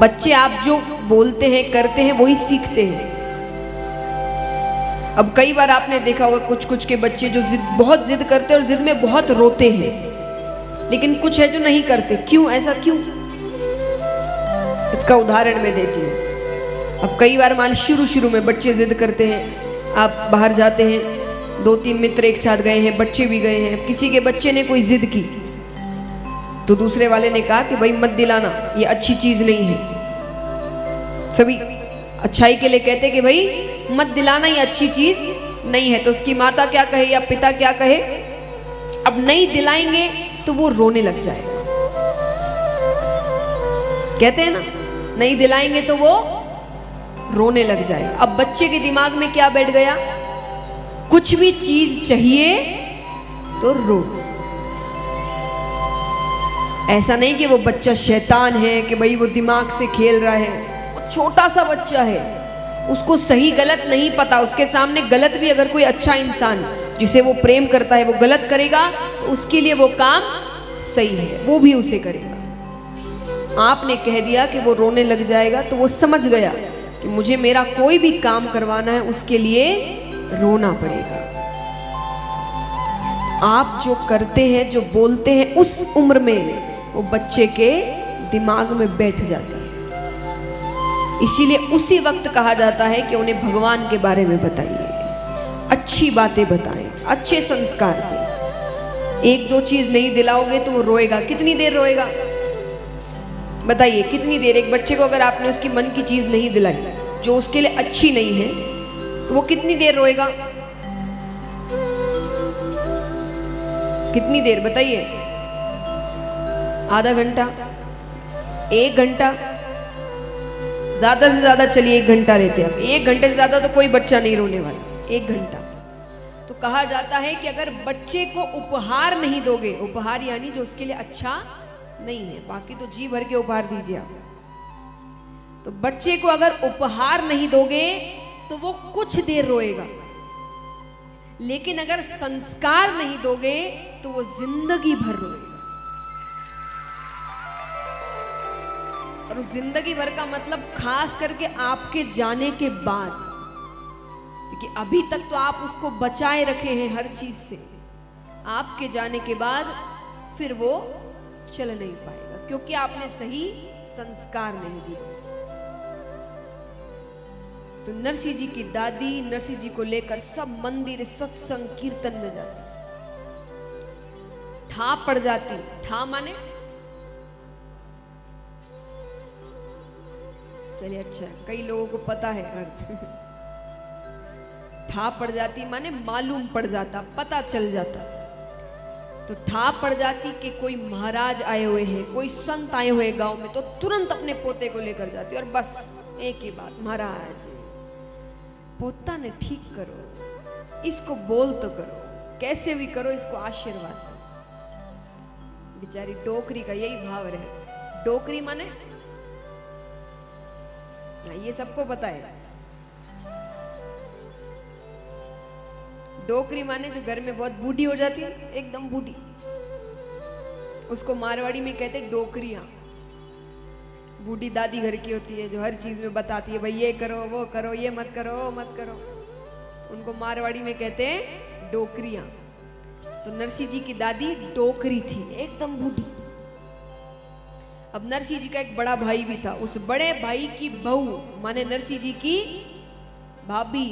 बच्चे आप जो बोलते हैं करते हैं वही सीखते हैं। अब कई बार आपने देखा होगा कुछ कुछ के बच्चे जो बहुत जिद करते हैं और जिद में बहुत रोते हैं, लेकिन कुछ है जो नहीं करते। क्यों? ऐसा क्यों? इसका उदाहरण मैं देती हूँ। अब कई बार मान शुरू में बच्चे जिद करते हैं, आप बाहर जाते हैं, 2-3 मित्र एक साथ गए हैं, बच्चे भी गए हैं, किसी के बच्चे ने कोई जिद की तो दूसरे वाले ने कहा कि भाई मत दिलाना, ये अच्छी चीज नहीं है। सभी अच्छाई के लिए कहते कि भाई मत दिलाना, ये अच्छी चीज नहीं है। तो उसकी माता क्या कहे या पिता क्या कहे, अब नहीं दिलाएंगे तो वो रोने लग जाएगा। कहते हैं ना, नहीं दिलाएंगे तो वो रोने लग जाएगा। अब बच्चे के दिमाग में क्या बैठ गया, कुछ भी चीज चाहिए तो रो। ऐसा नहीं कि वो बच्चा शैतान है कि भाई वो दिमाग से खेल रहा है, वो छोटा सा बच्चा है, उसको सही गलत नहीं पता। उसके सामने गलत भी अगर कोई अच्छा इंसान जिसे वो प्रेम करता है वो गलत करेगा तो उसके लिए वो काम सही है, वो भी उसे करेगा। आपने कह दिया कि वो रोने लग जाएगा तो वो समझ गया कि मुझे मेरा कोई भी काम करवाना है उसके लिए रोना पड़ेगा। आप जो करते हैं, जो बोलते हैं, उस उम्र में वो बच्चे के दिमाग में बैठ जाता है। इसीलिए उसी वक्त कहा जाता है कि उन्हें भगवान के बारे में बताइए, अच्छी बातें बताएं, अच्छे संस्कार दें। 1-2 चीज नहीं दिलाओगे तो वो रोएगा। कितनी देर रोएगा बताइए? कितनी देर? एक बच्चे को अगर आपने उसकी मन की चीज नहीं दिलाई जो उसके लिए अच्छी नहीं है तो वो कितनी देर रोएगा? कितनी देर बताइए? आधा घंटा, 1 घंटा, ज्यादा से ज्यादा चलिए 1 घंटा लेते हैं। 1 घंटे से ज्यादा तो कोई बच्चा नहीं रोने वाला। 1 घंटा। तो कहा जाता है कि अगर बच्चे को उपहार नहीं दोगे, उपहार यानी जो उसके लिए अच्छा नहीं है, बाकी तो जी भर के उपहार दीजिए आप, तो बच्चे को अगर उपहार नहीं दोगे तो वो कुछ देर रोएगा, लेकिन अगर संस्कार नहीं दोगे तो वो जिंदगी भर रोएगा। और उस जिंदगी भर का मतलब खास करके आपके जाने के बाद, क्योंकि अभी तक तो आप उसको बचाए रखे हैं हर चीज से, आपके जाने के बाद फिर वो चल नहीं पाएगा, क्योंकि आपने सही संस्कार नहीं दिए उसे। तो नरसिंह जी की दादी नरसिंह जी को लेकर सब मंदिर सत्संग कीर्तन में जाती, ठा पड़ जाती। ठा माने चलिए अच्छा, कई लोगों को पता है अर्थ। ठा पड़ जाती माने मालूम पड़ जाता, पता चल जाता। तो ठा पड़ जाती कि कोई महाराज आए हुए हैं, कोई संत आए हुए गांव में, तो तुरंत अपने पोते को लेकर जाती और बस एक ही बात, महाराज पोता ने ठीक करो, इसको बोल तो करो, कैसे भी करो, इसको आशीर्वाद दो। बेचारी डोकरी का यही भाव रहे। डोकरी माने ये सबको पता है। डोकरी माने जो घर में बहुत बूढ़ी हो जाती है, एकदम बूढ़ी, उसको मारवाड़ी में कहते डोकरियां। बूढ़ी दादी घर की होती है जो हर चीज में बताती है, भाई ये करो वो करो, ये मत करो वो मत करो, उनको मारवाड़ी में कहते हैं डोकरियां। तो नरसिंह जी की दादी डोकरी थी, एकदम बूढ़ी। अब नरसिंह जी का एक बड़ा भाई भी था, उस बड़े भाई की बहू माने नरसिंह जी की भाभी,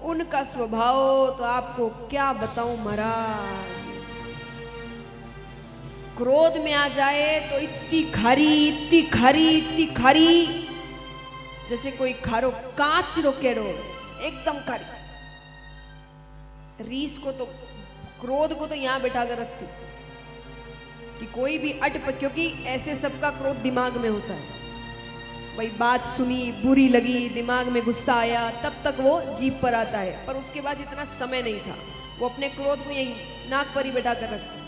उनका स्वभाव तो आपको क्या बताऊं महाराज। क्रोध में आ जाए तो इतनी खारी इतनी खारी इतनी खारी, जैसे कोई खारो कांच रोकेड़ो, एकदम खारी। रीस को तो, क्रोध को तो यहां बैठा कर रखती कि कोई भी क्योंकि ऐसे सबका क्रोध दिमाग में होता है। वही बात सुनी, बुरी लगी, दिमाग में गुस्सा आया, तब तक वो जीभ पर आता है, पर उसके बाद इतना समय नहीं था। वो अपने क्रोध को यही नाक पर ही बैठा कर रखती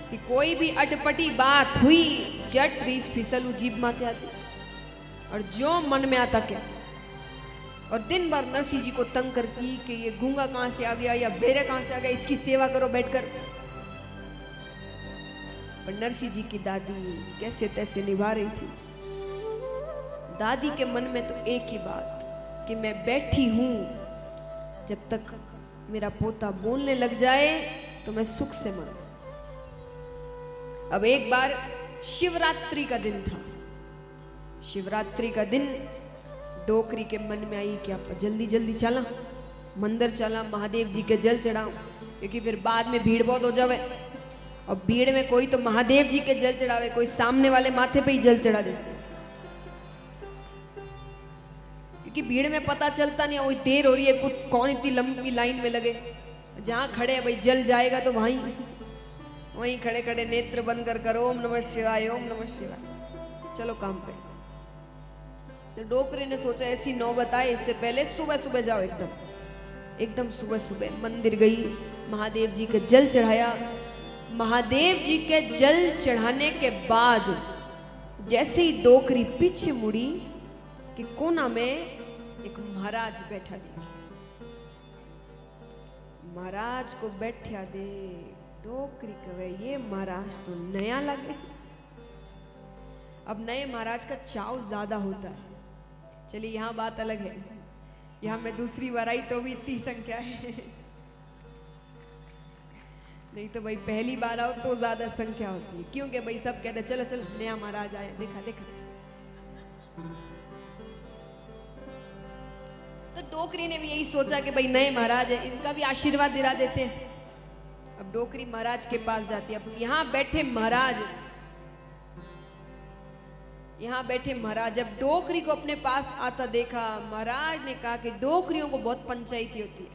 कि कोई भी अटपटी बात हुई, जट रीस फिसलू जीभ माते आती और जो मन में आता क्या। और दिन भर नरसिंह जी को तंग करती कि ये गूंगा कहां से आ गया या बेरे कहां से आ गया, इसकी सेवा करो बैठकर। पर नरसिंह जी की दादी कैसे तैसे निभा रही थी। दादी के मन में तो एक ही बात कि मैं बैठी हूं, जब तक मेरा पोता बोलने लग जाए तो मैं सुख से मरूं। अब एक बार शिवरात्रि का दिन था। शिवरात्रि का दिन डोकरी के मन में आई कि आप जल्दी जल्दी चला मंदिर, चला महादेव जी के जल चढ़ाऊं, क्योंकि फिर बाद में भीड़ बहुत हो जावे। और भीड़ में कोई तो महादेव जी के जल चढ़ावे, कोई सामने वाले माथे पे ही जल चढ़ा दे, क्योंकि भीड़ में पता चलता नहीं वही देर हो रही है, कुछ कौन इतनी लंबी लाइन में लगे। जहां खड़े भाई जल जाएगा तो वहीं खड़े खड़े नेत्र बंद कर कर ओम नमः शिवाय, ओम नमः शिवाय, चलो काम पे। तो डोकरी ने सोचा ऐसी नौबत आए, इससे पहले सुबह सुबह जाओ, एकदम सुबह सुबह मंदिर गई, महादेव जी के जल चढ़ाया। महादेव जी के जल चढ़ाने के बाद जैसे ही डोकरी पीछे मुड़ी कि कोना में एक महाराज बैठा देखी। महाराज को बैठा दे डोकरी कहे ये महाराज तो नया लगे। अब नए महाराज का चाव ज्यादा होता है। चलिए यहाँ बात अलग है, यहाँ मैं दूसरी बार आई तो भी इतनी संख्या है, नहीं तो भाई पहली बार आओ तो ज्यादा संख्या होती है, क्योंकि भाई सब कहते चलो चलो नया महाराज आया, देखा देखा। तो डोकरी ने भी यही सोचा कि भाई नए महाराज है, इनका भी आशीर्वाद दिला देते हैं। अब डोकरी महाराज के पास जाती है। अब यहाँ बैठे महाराज जब डोकरी को अपने पास आता देखा, महाराज ने कहा कि डोकरियों को बहुत पंचायती होती है,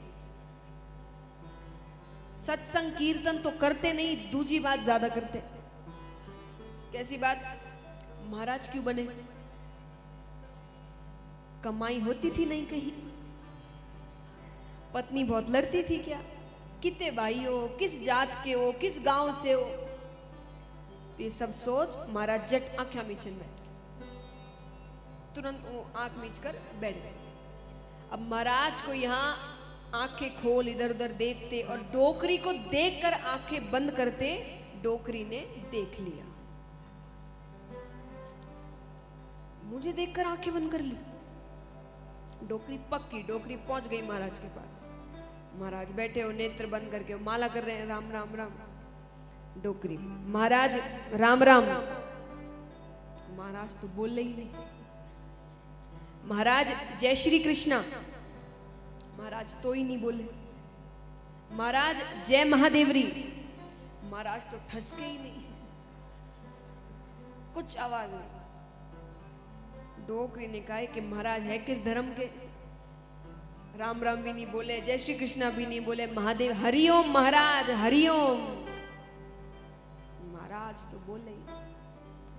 सत्संग कीर्तन तो करते नहीं, दूसरी बात ज्यादा करते। कैसी बात? महाराज क्यों बने? कमाई होती थी नहीं कहीं? पत्नी बहुत लड़ती थी क्या? कितने भाई हो, किस जात के हो, किस गांव से हो? तो ये सब सोच महाराज जट आंखें मीचन बैठ, तुरंत वो आंख मीच कर बैठ गए। अब महाराज को यहाँ आंखें खोल इधर उधर देखते और डोकरी को देखकर आंखें बंद करते, डोकरी ने देख लिया। मुझे देखकर आंखें बंद कर ली। डोकरी पक्की, डोकरी पहुंच गई महाराज के पास। महाराज बैठे हो नेत्र बंद करके, माला कर रहे हैं, राम राम राम। डोकरी, महाराज राम राम। महाराज तो बोल ही नहीं। महाराज जय श्री कृष्णा। महाराज तो ही नहीं बोले। महाराज जय महादेवरी। महाराज तो ठसके ही नहीं, कुछ आवाज नहीं। डोकरी ने कहा कि महाराज है किस धर्म के? राम राम भी नहीं बोले, जय श्री कृष्णा भी नहीं बोले, महादेव हरिओम महाराज हरिओम। महाराज तो बोले ही,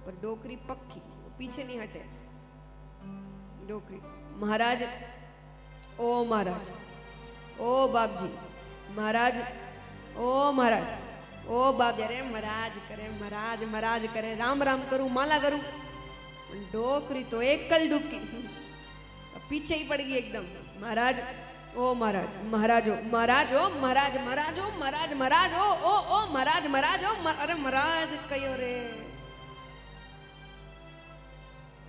पर डोकरी पक्की, वो पीछे नहीं हटे। डोकरी, महाराज ओ महाराज, ओ बाप जी, महाराज ओ महाराज, ओ बाप जी, अरे महाराज करे, महाराज महाराज करे, राम राम करूं, माला करूं। डोकरी तो एक कल डुबकी, पीछे ही पड़ गई एकदम। महाराज ओ महाराज, महाराज हो महाराज हो, महाराज महाराज हो, महाराज महाराज हो, ओ महाराज महाराज हो, अरे महाराज कहो रे।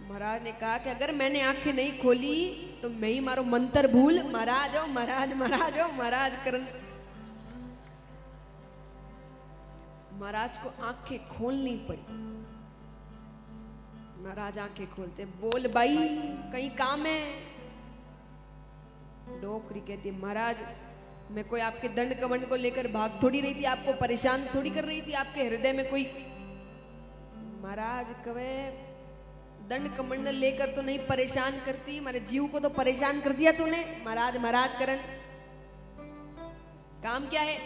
महाराज ने कहा कि अगर मैंने आंखें नहीं खोली तो मैं ही मारो मंत्र भूल, महाराज हो महाराज, महाराज हो महाराज करन। महाराज को आंखें खोलनी पड़ी। महाराज आंखें खोलते, बोल भाई कहीं काम है? डोकरी कहती महाराज मैं कोई आपके दंड कमंड को लेकर भाग थोड़ी रही थी, आपको परेशान थोड़ी कर रही थी, आपके हृदय में कोई। महाराज कहे दंड कमंडल लेकर तो नहीं परेशान करती, मेरे जीव को तो परेशान कर दिया तूने। महाराज महाराज करन, काम क्या है?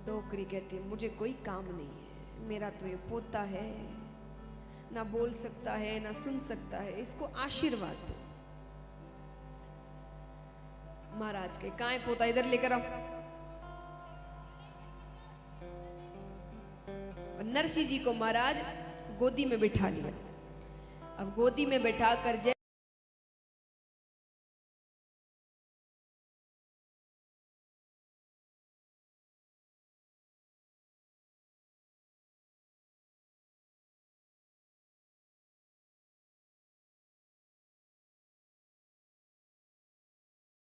डोकरी कहती मुझे कोई काम नहीं है, मेरा तो ये पोता है, ना बोल सकता है ना सुन सकता है, इसको आशीर्वाद दो। महाराज के काहे पोता, इधर लेकर आओ। नरसिंह जी को महाराज गोदी में बिठा लिया। अब गोदी में बैठा कर